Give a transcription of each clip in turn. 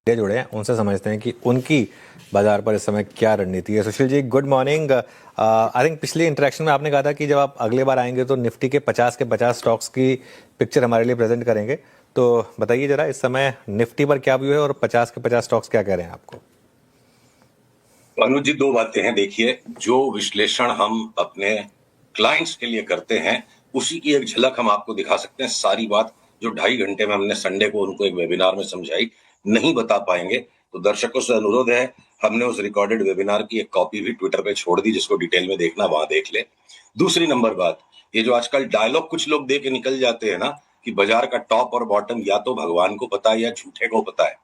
जुड़े हैं उनसे समझते हैं कि उनकी बाजार पर इस समय क्या रणनीति है। Sushil ji, good morning. I think पिछली इंटरेक्शन में आपने कहा था कि जब आप अगले बार आएंगे तो निफ्टी के 50 स्टॉक्स की पिक्चर हमारे लिए प्रेजेंट करेंगे। तो बताइए जरा इस समय निफ्टी पर क्या व्यू है और 50 स्टॉक्स क्या कह रहे हैं आपको। अनुज जी, दो बातें हैं। देखिए, जो विश्लेषण हम अपने क्लाइंट्स के लिए करते हैं उसी की एक झलक हम आपको दिखा सकते हैं। सारी बात जो 2.5 घंटे में हमने संडे को उनको एक वेबिनार में समझाई नहीं बता पाएंगे, तो दर्शकों से अनुरोध है, हमने उस रिकॉर्डेड वेबिनार की एक कॉपी भी ट्विटर पे छोड़ दी, जिसको डिटेल में देखना वहां देख ले। दूसरी नंबर बात, ये जो आजकल डायलॉग कुछ लोग दे के निकल जाते हैं ना कि बाजार का टॉप और बॉटम या तो भगवान को पता है या झूठे को पता है,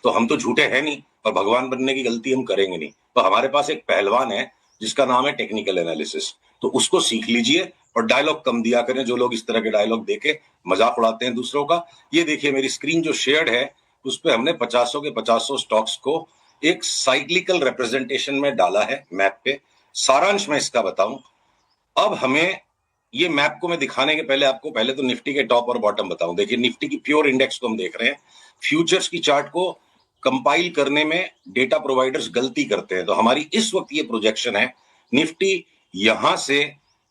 तो हम तो झूठे हैं नहीं और भगवान बनने की गलती हम करेंगे नहीं। तो हमारे पास एक पहलवान है जिसका नाम है टेक्निकल एनालिसिस, तो उसको सीख लीजिए और डायलॉग कम दिया करें। जो लोग इस तरह के डायलॉग देके मजाक उड़ाते हैं दूसरों का, ये देखिए मेरी स्क्रीन जो शेयर्ड है उस पर हमने 50 स्टॉक्स को एक साइक्लिकल रिप्रेजेंटेशन में डाला है मैप पे। सारांश में इसका बताऊं, अब हमें ये मैप को मैं दिखाने के पहले आपको पहले तो निफ्टी के टॉप और बॉटम बताऊं। देखिए, निफ्टी की प्योर इंडेक्स को हम देख रहे हैं। फ्यूचर्स की चार्ट को कंपाइल करने में डेटा प्रोवाइडर्स गलती करते हैं, तो हमारी इस वक्त ये प्रोजेक्शन है, निफ्टी यहां से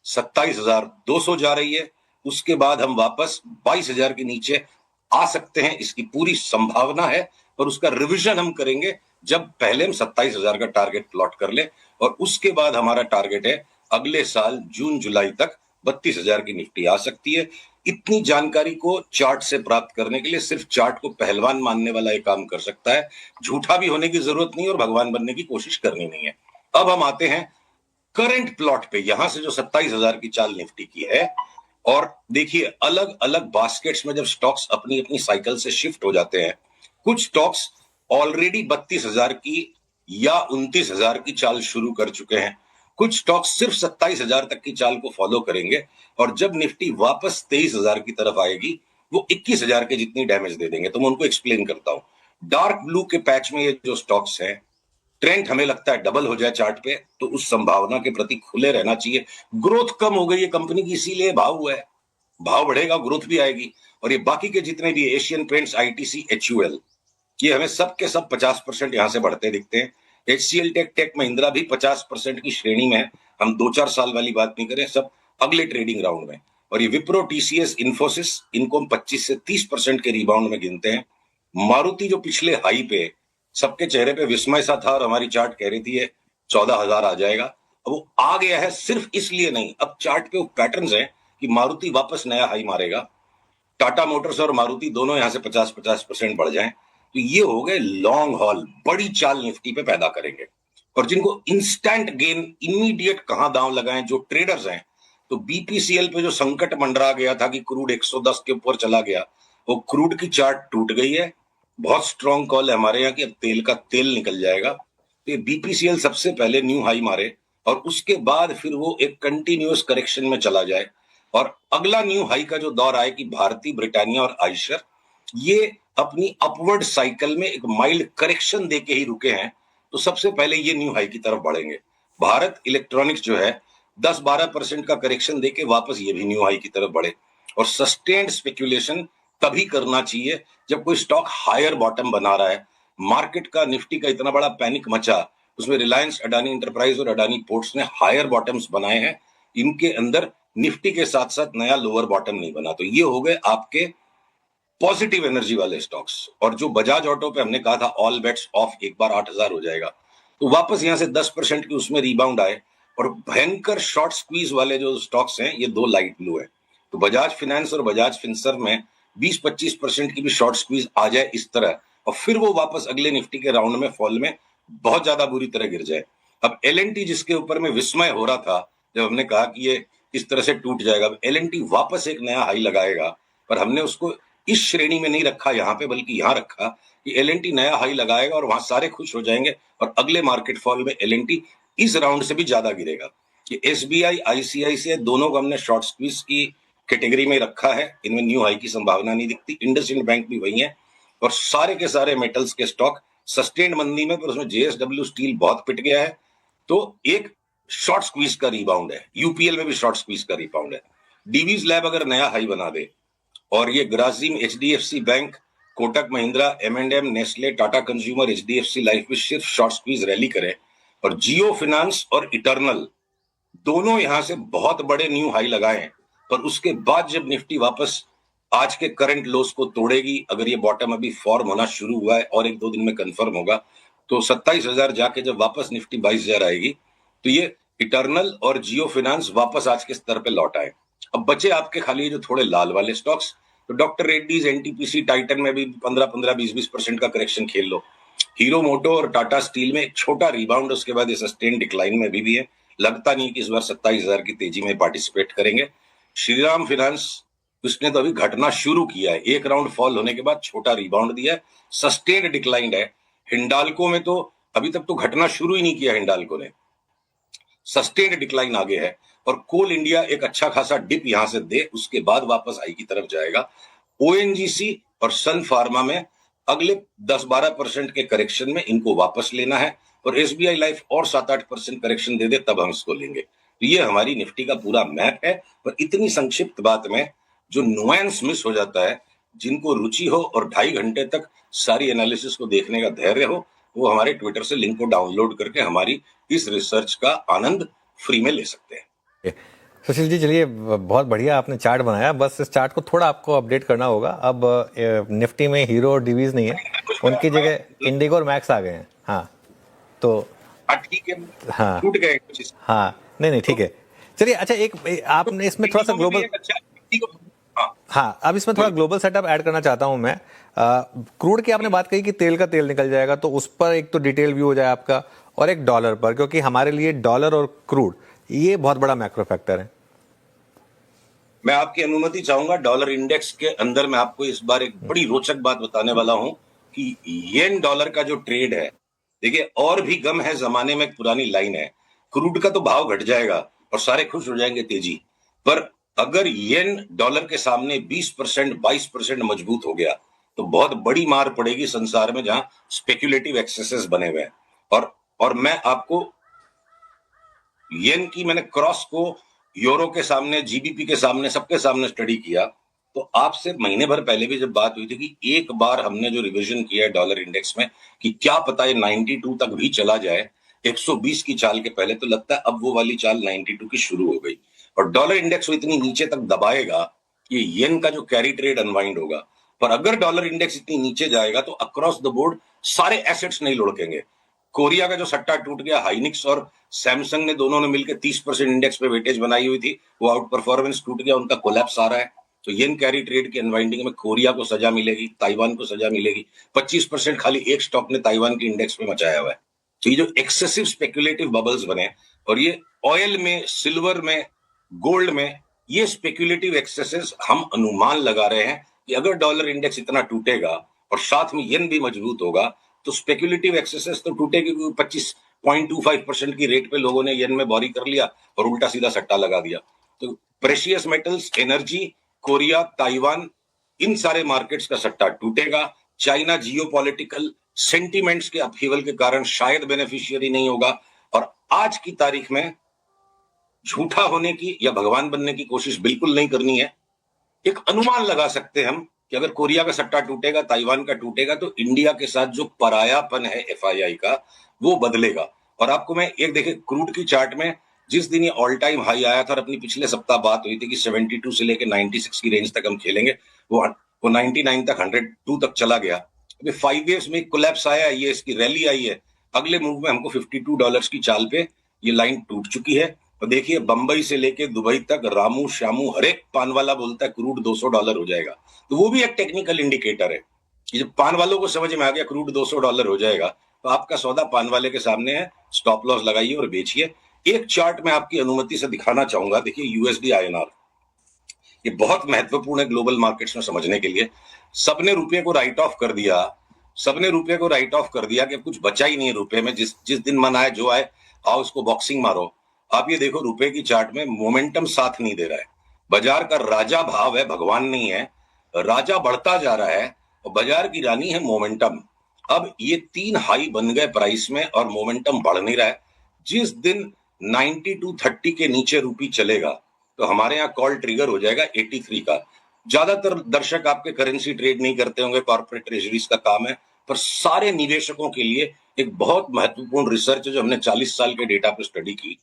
27,200 जा रही है, उसके बाद हम वापस 22,000 के नीचे आ सकते हैं, इसकी पूरी संभावना है। और उसका रिवीजन हम करेंगे जब पहले हम 27,000 का टारगेट प्लॉट कर ले, और उसके बाद हमारा टारगेट है अगले साल जून जुलाई तक 32,000 की निफ्टी आ सकती है। इतनी जानकारी को चार्ट से प्राप्त करने के लिए सिर्फ चार्ट को पहलवान मानने वाला एक काम कर सकता है, झूठा भी होने की जरूरत नहीं और भगवान बनने की कोशिश करनी नहीं है। अब हम आते हैं करंट प्लॉट पे, यहां से जो 27,000 की चाल निफ्टी की है, और देखिए अलग अलग बास्केट्स में जब स्टॉक्स अपनी अपनी साइकिल से शिफ्ट हो जाते हैं, कुछ स्टॉक्स ऑलरेडी 32,000 की या 29,000 की चाल शुरू कर चुके हैं, कुछ स्टॉक्स सिर्फ 27,000 तक की चाल को फॉलो करेंगे, और जब निफ्टी वापस 23,000 की तरफ आएगी वो 21,000 के जितनी डैमेज दे देंगे। तो मैं उनको एक्सप्लेन करता हूं। डार्क ब्लू के पैच में ये जो स्टॉक्स हैं, ट्रेंड हमें लगता है डबल हो जाए चार्ट पे, तो उस संभावना के प्रति खुले रहना चाहिए। ग्रोथ कम हो गई है कंपनी की, इसीलिए भाव हुआ है, भाव बढ़ेगा ग्रोथ भी आएगी। और ये बाकी के जितने भी एशियन पेंट्स, आईटीसी, एचयूएल, ये हमें सब के सब 50% यहां से बढ़ते दिखते हैं। एचसीएल, टेक महिंद्रा भी 50% की श्रेणी में है। हम 2-4 साल वाली बात नहीं करें, सब अगले ट्रेडिंग राउंड में। और ये विप्रो, टीसीएस, इन्फोसिस, इनको हम 25 से 30% के रिबाउंड में गिनते हैं। मारुति जो पिछले हाई पे सबके चेहरे पे विस्मय सा था और हमारी चार्ट कह रही थी ये 14,000 आ जाएगा, अब वो आ गया है। सिर्फ इसलिए नहीं, अब चार्ट पे वो पैटर्न्स हैं कि मारुति वापस नया हाई मारेगा, टाटा मोटर्स और मारुति दोनों यहां से 50% बढ़ जाएं, तो ये हो गए लॉन्ग हॉल, बड़ी चाल निफ्टी पे पैदा करेंगे। और जिनको इंस्टेंट गेन, इमीडिएट कहां दांव लगाएं, जो ट्रेडर्स हैं, तो बीपीसीएल पे जो संकट मंडरा गया था कि क्रूड 110 के ऊपर चला गया, वो क्रूड की चार्ट टूट गई है। बहुत स्ट्रॉन्ग कॉल है हमारे यहाँ कि अब तेल का तेल निकल जाएगा। तो ये बीपीसीएल सबसे पहले न्यू हाई मारे और उसके बाद फिर वो एक कंटिन्यूअस करेक्शन में चला जाए, और अगला न्यू हाई का जो दौर आए कि भारतीय, ब्रिटानिया और आइशर ये अपनी अपवर्ड साइकिल में एक माइल्ड करेक्शन देके ही रुके हैं, तो सबसे पहले ये न्यू हाई की तरफ बढ़ेंगे। भारत इलेक्ट्रॉनिक्स जो है 10-12% का करेक्शन देके वापस ये भी न्यू हाई की तरफ बढ़े। और सस्टेन्ड स्पेक्यूलेशन तभी करना चाहिए जब कोई स्टॉक हायर बॉटम बना रहा है। मार्केट का, निफ्टी का इतना बड़ा पैनिक मचा, उसमें रिलायंस, अडानी इंटरप्राइज और अडानी पोर्ट्स ने हायर बॉटम्स बनाए हैं, इनके अंदर निफ्टी के साथ साथ नया लोअर बॉटम नहीं बना। तो ये हो गए आपके पॉजिटिव एनर्जी वाले स्टॉक्स। और जो बजाज ऑटो पे हमने कहा था ऑल बेट्स ऑफ, एक बार 8,000 हो जाएगा, तो वापस यहां से 10% की उसमें रिबाउंड आए। और भयंकर शॉर्ट स्क्वीज वाले जो स्टॉक्स हैं, ये दो लाइट ब्लू है, तो बजाज फिनेंस और बजाज फिनसर्व में 20-25% की भी शॉर्ट स्क्वीज आ जाए इस तरह, और फिर वो वापस अगले निफ्टी के राउंड में फॉल में बहुत ज्यादा बुरी तरह गिर जाए। अब एलएनटी, जिसके ऊपर में विस्मय हो रहा था जब हमने कहा कि ये इस तरह से टूट जाएगा, अब एलएनटी वापस एक नया हाई लगाएगा, पर हमने उसको इस श्रेणी में नहीं रखा यहां पे, बल्कि यहां रखा कि एलएनटी नया हाई लगाएगा और वहां सारे खुश हो जाएंगे, और अगले मार्केट फॉल में एलएनटी इस राउंड से भी ज्यादा गिरेगा। कि एसबीआई, आईसीआईसीआई दोनों को हमने शॉर्ट स्क्वीज की कैटेगरी में रखा है, इनमें न्यू हाई की संभावना नहीं दिखती। इंडसइंड बैंक भी वही है, और सारे के सारे मेटल्स के स्टॉक सस्टेन्ड मंदी में, पर उसमें जेएसडब्ल्यू स्टील बहुत पिट गया है, तो एक शॉर्ट स्क्वीज का रिबाउंड है। यूपीएल में भी शॉर्ट स्क्वीज का रिबाउंड है। डीवीज लैब अगर नया हाई बना दे, और ये Grasim, HDFC bank Kotak Mahindra, M&M, Nestle, Tata consumer, HDFC life भी सिर्फ शॉर्ट स्क्वीज रैली करे, और जियो फिनांस और इटर्नल दोनों यहां से बहुत बड़े न्यू हाई लगाए हैं। पर उसके बाद जब निफ्टी वापस आज के करंट लोस को तोड़ेगी, अगर ये बॉटम अभी फॉर्म होना शुरू हुआ है और एक दो दिन में कंफर्म होगा, तो 27,000 जाके जब वापस निफ्टी 22,000 आएगी, तो ये इटर्नल और जियो फिनांस वापस आज के स्तर पे लौट आए। अब बचे आपके खाली जो थोड़े लाल वाले स्टॉक्स, तो डॉक्टर रेड्डीज, एनटीपीसी, टाइटन में भी 15-15, 20-20% का करेक्शन खेल लो। हीरो मोटो और टाटा स्टील में एक छोटा रिबाउंड, उसके बाद ये सस्टेन डिक्लाइन में भी है। लगता नहीं कि इस बार 27,000 की तेजी में पार्टिसिपेट करेंगे। श्रीराम फिनांस, उसने तो अभी घटना शुरू किया है, एक राउंड फॉल होने के बाद छोटा रिबाउंड दिया है, सस्टेन्ड डिक्लाइन है। हिंडाल्को में तो अभी तक तो घटना शुरू ही नहीं किया हिंडाल्को ने, सस्टेन्ड डिक्लाइन आगे है। और कोल इंडिया एक अच्छा खासा डिप यहां से दे, उसके बाद वापस हाई की तरफ जाएगा। ओएनजीसी और सन फार्मा में अगले 10-12% के करेक्शन में इनको वापस लेना है, और एसबीआई लाइफ और 7-8% करेक्शन दे दे तब हम इसको लेंगे। तो ये हमारी निफ्टी का पूरा मैप है। पर इतनी संक्षिप्त बात में जो नुआंस मिस हो जाता है, जिनको रुचि हो और 2.5 घंटे तक सारी एनालिसिस को देखने का धैर्य हो, वो हमारे ट्विटर से लिंक को डाउनलोड करके हमारी इस रिसर्च का आनंद फ्री में ले सकते हैं। सुशील जी, चलिए, बहुत बढ़िया आपने चार्ट बनाया, बस इस चार्ट को थोड़ा आपको अपडेट करना होगा। अब निफ्टी में हीरो और डीवीज नहीं है, उनकी जगह इंडिगो और मैक्स आ गए हैं। हाँ, तो ठीक है, हाँ टूट गए कुछ। हाँ, नहीं ठीक है, चलिए। अच्छा, आपने इसमें थोड़ा सा ग्लोबल, हाँ, अब इसमें थोड़ा ग्लोबल सेटअप ऐड करना चाहता हूं मैं। क्रूड की आपने बात कही कि तेल का तेल निकल जाएगा, तो उस पर एक तो डिटेल व्यू हो जाए आपका, और एक डॉलर पर, क्योंकि हमारे लिए डॉलर और क्रूड ये बहुत बड़ा मैक्रो फैक्टर है। मैं आपकी अनुमति चाहूंगा, डॉलर इंडेक्स के अंदर मैं आपको इस बार एक बड़ी रोचक बात बताने वाला हूं कि येन डॉलर का जो ट्रेड है, देखिए, और भी गम है जमाने में एक पुरानी लाइन है, क्रूड का तो भाव घट जाएगा और सारे खुश हो जाएंगे तेजी, पर अगर येन डॉलर के सामने 20%, 22% मजबूत हो गया, तो बहुत बड़ी मार पड़ेगी संसार में जहां स्पेक्युलेटिव एक्सेसेस बने हुए हैं। और मैं आपको येन की, मैंने क्रॉस को यूरो के सामने, जीबीपी के सामने, सबके सामने स्टडी किया, तो आपसे महीने भर पहले भी जब बात हुई थी कि एक बार हमने जो रिवीजन किया है डॉलर इंडेक्स में कि क्या पता ये 92 तक भी चला जाए 120 की चाल के पहले, तो लगता है अब वो वाली चाल 92 की शुरू हो गई, और डॉलर इंडेक्स को इतनी नीचे तक दबाएगा कि येन का जो कैरी ट्रेड अनवाइंड होगा। पर अगर डॉलर इंडेक्स इतनी नीचे जाएगा तो अक्रॉस द बोर्ड सारे एसेट्स नहीं लुढ़केंगे। कोरिया का जो सट्टा टूट गया, हाइनिक्स और सैमसंग ने दोनों ने मिलकर 30% इंडेक्स पे वेटेज बनाई हुई थी, वो आउट परफॉर्मेंस टूट गया, उनका कोलैप्स आ रहा है। तो येन कैरी ट्रेड की अनवाइंडिंग में कोरिया को सजा मिलेगी, ताइवान को सजा मिलेगी। 25% खाली एक स्टॉक ने ताइवान के इंडेक्स में मचाया हुआ है। तो ये जो एक्सेसिव स्पेक्युलेटिव बबल्स बने, और ये ऑयल में, सिल्वर में, गोल्ड में, ये स्पेक्युलेटिव एक्सेसेस हम अनुमान लगा रहे हैं कि अगर डॉलर इंडेक्स इतना टूटेगा और साथ में येन भी मजबूत होगा, तो स्पेक्युलेटिव एक्सेसेस तो टूटेगी। 25.25% की रेट पे लोगों ने येन में बोरी कर लिया और उल्टा सीधा सट्टा लगा दिया। तो precious metals, energy, Korea, Taiwan, इन सारे मार्केट्स का सट्टा टूटेगा। चाइना जियोपॉलिटिकल सेंटिमेंट्स के अपहीवल के कारण शायद बेनिफिशियरी नहीं होगा, और आज की तारीख में झूठा होने की या भगवान बनने की कोशिश बिल्कुल नहीं करनी है। एक अनुमान लगा सकते हैं हम कि अगर कोरिया का सट्टा टूटेगा, ताइवान का टूटेगा, तो इंडिया के साथ जो परायापन है एफआईआई का, वो बदलेगा। और आपको मैं एक, देखिए, क्रूड की चार्ट में जिस दिन ये ऑल टाइम हाई आया था, और अपनी पिछले सप्ताह बात हुई थी कि 72 से लेके 96 की रेंज तक हम खेलेंगे, वो 99 तक, 102 तक चला गया। अभी 5 वेव्स में कोलैप्स आया, ये इसकी रैली आई है, अगले मूव में हमको $52 की चाल पे ये लाइन टूट चुकी है। तो देखिए, बंबई से लेके दुबई तक रामू श्यामू हर एक पान वाला बोलता है क्रूड $200 हो जाएगा, तो वो भी एक टेक्निकल इंडिकेटर है कि जब पान वालों को समझ में आ गया क्रूड $200 हो जाएगा, तो आपका सौदा पान वाले के सामने है, स्टॉप लॉस लगाइए और बेचिए। एक चार्ट में आपकी अनुमति से दिखाना चाहूंगा, देखिए, यूएसडी आईएनआर, ये बहुत महत्वपूर्ण है ग्लोबल मार्केट्स में समझने के लिए। सबने रुपये को राइट ऑफ कर दिया, सबने रुपये को राइट ऑफ कर दिया कि कुछ बचा ही नहीं है रुपये में, जिस जिस दिन मन आए जो आए, आओ उसको बॉक्सिंग मारो। आप ये देखो, रुपए की चार्ट में मोमेंटम साथ नहीं दे रहा है। बाजार का राजा भाव है, भगवान नहीं है, राजा बढ़ता जा रहा है और बाजार की रानी है मोमेंटम। अब ये 3 हाई बन गए प्राइस में और मोमेंटम बढ़ नहीं रहा है। जिस दिन 9230 के नीचे रुपी चलेगा, तो हमारे यहाँ कॉल ट्रिगर हो जाएगा 83 का। ज्यादातर दर्शक आपके करेंसी ट्रेड नहीं करते होंगे, कॉर्पोरेट ट्रेजरीज का काम है, पर सारे निवेशकों के लिए एक बहुत महत्वपूर्ण रिसर्च है जो हमने 40 साल के डेटा पे स्टडी की,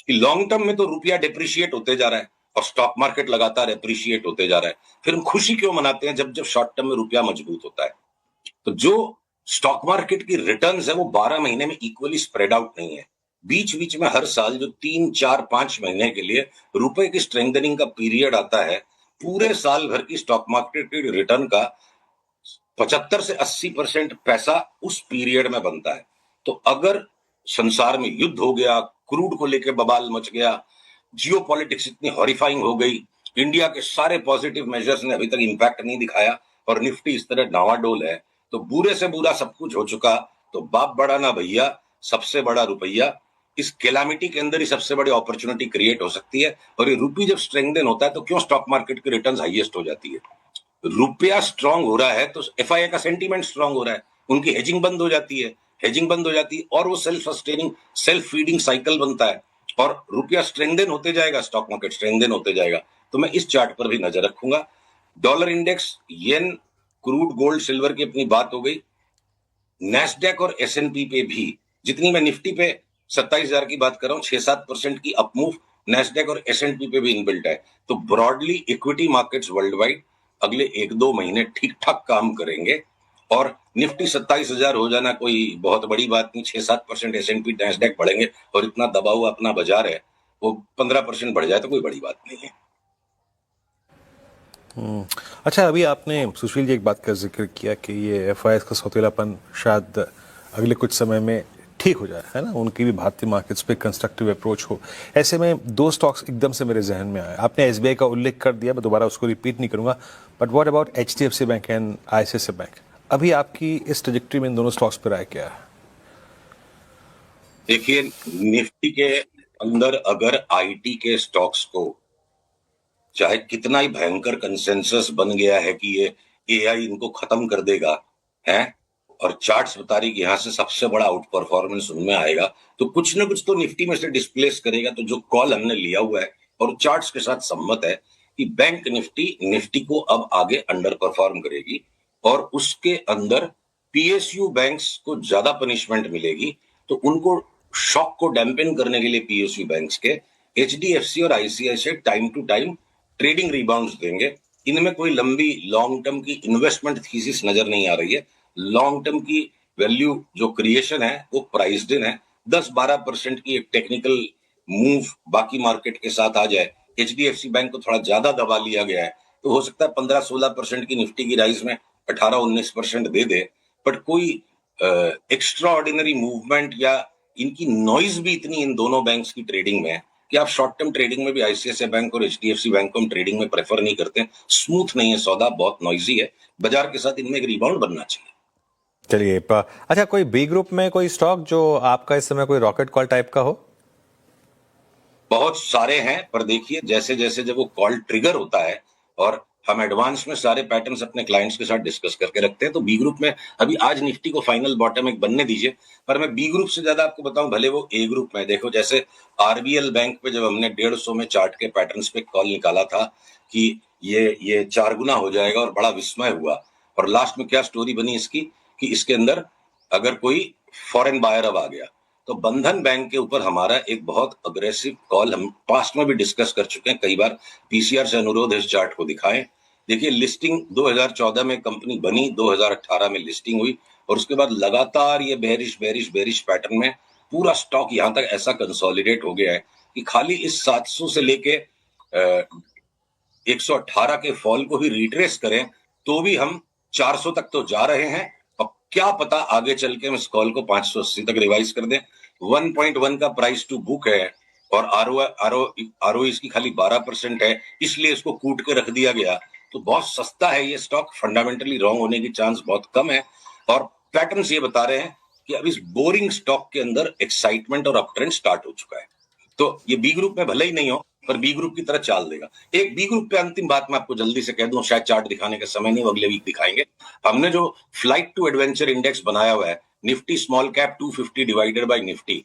कि लॉन्ग टर्म में तो रुपया डिप्रिशिएट होते जा रहा है और स्टॉक मार्केट लगातार एप्रिशिएट होते जा रहा है, फिर हम खुशी क्यों मनाते हैं जब जब शॉर्ट टर्म में रुपया मजबूत होता है। तो जो स्टॉक मार्केट की रिटर्न्स है वो 12 महीने में इक्वली स्प्रेड आउट नहीं है, बीच बीच में हर साल जो 3 4 5 महीने के लिए रुपए की स्ट्रेंथनिंग का पीरियड आता है, पूरे साल भर की स्टॉक मार्केट की रिटर्न का 75 से 80% पैसा उस पीरियड में बनता है। तो अगर संसार में युद्ध हो गया, क्रूड को लेकर बवाल मच गया, जियो पॉलिटिक्स इतनी हॉरिफाइंग हो गई, इंडिया के सारे पॉजिटिव मेजर्स ने अभी तक इंपैक्ट नहीं दिखाया और निफ्टी इस तरह डावाडोल है, तो बुरे से बुरा सब कुछ हो चुका, तो बाप बड़ा ना भैया, सबसे बड़ा रुपया, इस कैलामिटी के अंदर ही सबसे बड़ी अपॉर्चुनिटी क्रिएट हो सकती है। और ये रुपी जब स्ट्रेंथन होता है तो क्यों स्टॉक मार्केट की रिटर्न्स हाईएस्ट हो जाती है? रुपया स्ट्रांग हो रहा है तो एफआईआई का सेंटीमेंट स्ट्रांग हो रहा है, उनकी हेजिंग बंद हो जाती है, हेजिंग बंद हो जाती है और वो self sustaining self feeding cycle बनता है और रुपया स्ट्रेंथन होते जाएगा, स्टॉक मार्केट स्ट्रेंथन होते जाएगा। तो मैं इस चार्ट पर भी नजर रखूंगा। डॉलर इंडेक्स, येन, क्रूड, गोल्ड, सिल्वर की अपनी बात हो गई। नैस्डैक और एसएनपी पे भी, जितनी मैं निफ्टी पे 27,000 की बात कर रहा हूँ, 6-7% की अपमूव नैस्डैक और एसएनपी पे भी इनबिल्ट है। तो broadly equity markets world wide अगले 1-2 महीने ठीक ठाक काम करेंगे और निफ्टी 27,000 हो जाना कोई बहुत बड़ी बात नहीं। 6-7% एसएनपी नैस्डैक बढ़ेंगे और इतना दबा हुआ अपना बाजार है, वो 15% बढ़ जाए तो कोई बड़ी बात नहीं है। अच्छा, अभी आपने सुशील जी एक बात का जिक्र किया कि ये एफआईआई का सौतेलापन शायद अगले कुछ समय में ठीक हो जाए, है ना, उनकी भी भारतीय मार्केट्स पे कंस्ट्रक्टिव अप्रोच हो। ऐसे में दो स्टॉक्स एकदम से मेरे जहन में आए। आपने एसबीआई का उल्लेख कर दिया, मैं दोबारा उसको रिपीट नहीं करूंगा, but what about HDFC bank and ICICI bank? अभी आपकी इस ट्रजेक्टरी में इन दोनों स्टॉक्स पर राय क्या है? देखिए, निफ्टी के अंदर अगर आईटी के स्टॉक्स को, चाहे कितना ही भयंकर कंसेंसस बन गया है कि ये एआई इनको खत्म कर देगा, है, और चार्ट्स बता रही कि यहां से सबसे बड़ा आउट परफॉर्मेंस उनमें आएगा, तो कुछ ना कुछ तो निफ्टी में से डिस्प्लेस करेगा। तो जो कॉल हमने लिया हुआ है और चार्ट्स के साथ सम्मत है कि बैंक निफ्टी को अब आगे अंडर परफॉर्म करेगी और उसके अंदर पीएसयू बैंक्स को ज्यादा पनिशमेंट मिलेगी। तो उनको शॉक को डैम्पेन करने के लिए पीएसयू बैंक्स के एचडीएफसी और ICICI time to time trading rebounds देंगे। इनमें कोई लंबी लॉन्ग टर्म की इन्वेस्टमेंट थीसिस नजर नहीं आ रही है। लॉन्ग टर्म की वैल्यू जो क्रिएशन है वो प्राइस्ड इन है। 10-12% की एक टेक्निकल मूव बाकी मार्केट के साथ आ जाए, एचडीएफसी बैंक को थोड़ा ज्यादा दबा लिया गया है, तो हो सकता है 15-16% की निफ्टी की राइज में 18-19% दे दे, बट कोई एक्स्ट्रा ऑर्डिनरी मूवमेंट या इनकी नॉइज भी इतनी इन दोनों बैंक्स की ट्रेडिंग में है कि आप शॉर्ट टर्म ट्रेडिंग में भी आईसीआईसीआई बैंक और एचडीएफसी बैंक को हम ट्रेडिंग में प्रेफर नहीं करते। स्मूथ नहीं है सौदा, बहुत नॉइजी है, बाजार के साथ इनमें एक रिबाउंड बनना चाहिए। चलिए, अच्छा, कोई बी ग्रुप में कोई स्टॉक जो आपका इस समय कोई रॉकेट कॉल टाइप का हो? बहुत सारे हैं, पर देखिए जैसे जैसे जब वो कॉल ट्रिगर होता है और हम एडवांस में सारे पैटर्न्स अपने क्लाइंट्स के साथ डिस्कस करके रखते हैं, तो बी ग्रुप में अभी आज निफ्टी को फाइनल बॉटम एक बनने दीजिए, पर मैं बी ग्रुप से ज्यादा आपको बताऊं, भले वो ए ग्रुप में देखो, जैसे आरबीएल बैंक पे जब हमने 150 में चार्ट के पैटर्न्स पे कॉल निकाला था कि ये 4 गुना हो जाएगा और बड़ा विस्मय हुआ, और लास्ट में क्या स्टोरी बनी इसकी कि इसके अंदर अगर कोई फॉरेन बायर अब आ गया, तो बंधन बैंक के ऊपर हमारा एक बहुत अग्रेसिव कॉल हम पास्ट में भी डिस्कस कर चुके हैं कई बार। पीसीआर से अनुरोध है इस चार्ट को दिखाएं। देखिए, लिस्टिंग 2014 में कंपनी बनी, 2018 में लिस्टिंग हुई और उसके बाद लगातार ये बेरिश पैटर्न में पूरा स्टॉक यहां तक ऐसा कंसोलिडेट हो गया है कि खाली इस 700 से लेके 118 के फॉल को ही रिट्रेस करें तो भी हम 400 तक तो जा रहे हैं, और क्या पता आगे चल के हम इस कॉल को 580 तक रिवाइज कर दें। 1.1 का प्राइस टू बुक है और आरओ इसकी खाली 12% है, इसलिए इसको कूट के रख दिया गया। तो बहुत सस्ता है ये स्टॉक, फंडामेंटली रॉन्ग होने की चांस बहुत कम है, और पैटर्न्स ये बता रहे हैं कि अब इस बोरिंग स्टॉक के अंदर एक्साइटमेंट और अपट्रेंड स्टार्ट हो चुका है। तो ये बी ग्रुप में भले ही नहीं हो, पर बी ग्रुप की तरह चाल देगा। एक बी ग्रुप पे अंतिम बात मैं आपको जल्दी से कह दूं, शायद चार्ट दिखाने का समय नहीं, वो अगले वीक दिखाएंगे। हमने जो फ्लाइट टू एडवेंचर इंडेक्स बनाया हुआ है, Nifty small cap 250 divided by Nifty,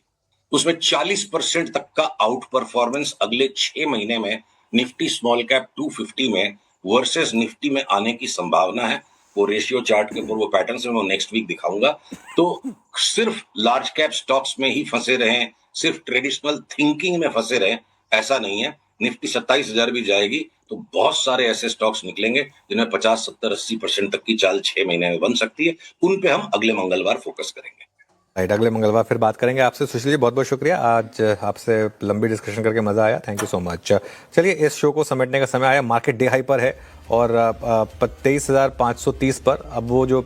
उसमें 40% तक का आउट परफॉर्मेंस अगले 6 महीने में निफ्टी स्मॉल कैप 250 में वर्सेस निफ्टी में आने की संभावना है। वो रेशियो चार्ट के ऊपर वो पैटर्न से मैं नेक्स्ट वीक दिखाऊंगा। तो सिर्फ लार्ज कैप स्टॉक्स में ही फंसे रहें, सिर्फ ट्रेडिशनल थिंकिंग में फंसे रहें, ऐसा नहीं है। निफ्टी 27,000 भी जाएगी तो बहुत सारे ऐसे स्टॉक्स निकलेंगे जिनमें 50, 70, 80% तक की चाल 6 महीने में बन सकती है। उन पे हम अगले मंगलवार फोकस करेंगे। राइट, अगले मंगलवार फिर बात करेंगे आपसे। सुशील जी, बहुत बहुत शुक्रिया, आज आपसे लंबी डिस्कशन करके मजा आया, थैंक यू सो मच। चलिए, इस शो को समेटने का समय आया। मार्केट डे हाई पर है और 23,530 पर अब वो जो